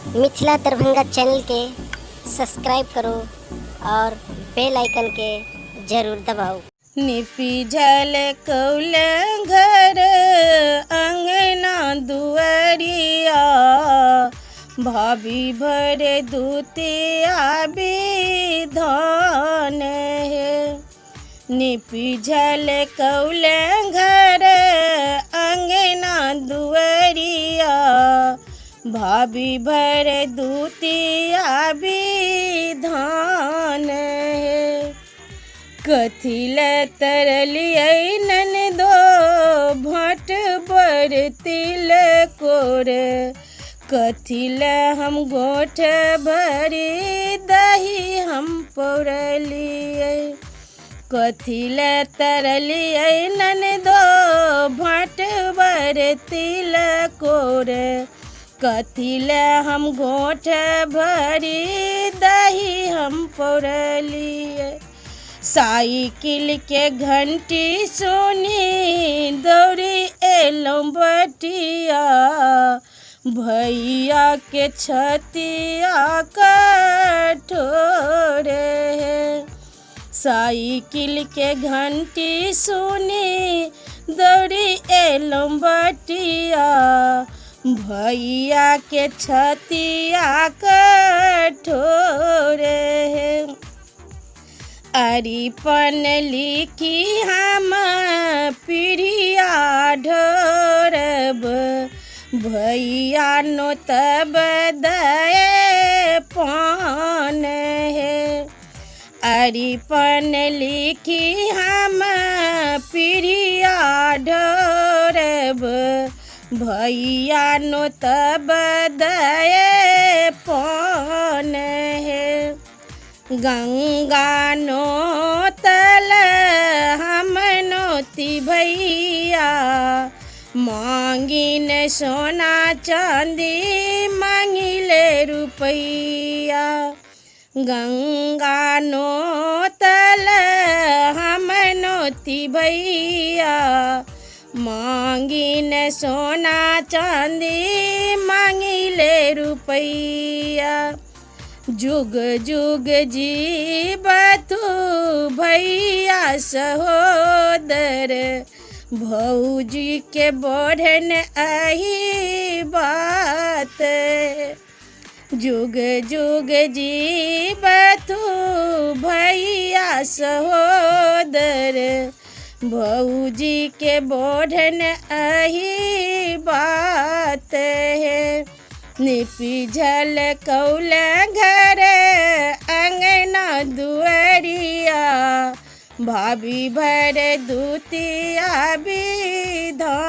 Mithila Darbhanga channel के subscribe करो और बेल आइकन के ज़रूर दबाओ। निपिझल कौल घर अंगना दुआरिया, भाभी भर दूतिया विधान है। निपिझल कौल घर अंगना दुआरिया, भाभी भर दूतिया विधान है। कथिल तरलियै ननदो भट बर तिल कोर, कथिल हम गोठ भरी दही हम पौरलियै। कथिल तरलियै ननदो भट बर तिल कोर, कथिल हम गोठ भरी दही हम पौरलियै। साइकिल के घंटी सुनी दौड़ी एलौं बटिया, भैया के छतिया कठोर है। साइकिल के घंटी सुनी दौड़ी एलौं बटिया, भैया के छतिया कठोर है। अरिपन लिखी हम पीढ़िया ढोरब, भैया नो तब दए पान है। अरिपन लिखी हम पीढ़िया ढोरब, भैया नो तब दए पान है। गंगा नो तल हम नोती भैया, मांगिन सोना चांदी मांगिले रुपैया। गंगा नो तल हम नोती भैया, मांगिन सोना चांदी मांगिले रुपैया। जुग जुग जीवतु भैया सहोदर, भौजी के बढ़न अही बात। जुग जुग जीवतु भैया सहोदर, भौजी के बढ़न अही बात है। निपिझल कौल घर अंगना दुआरिया, भाभी भर दूतिया विधान।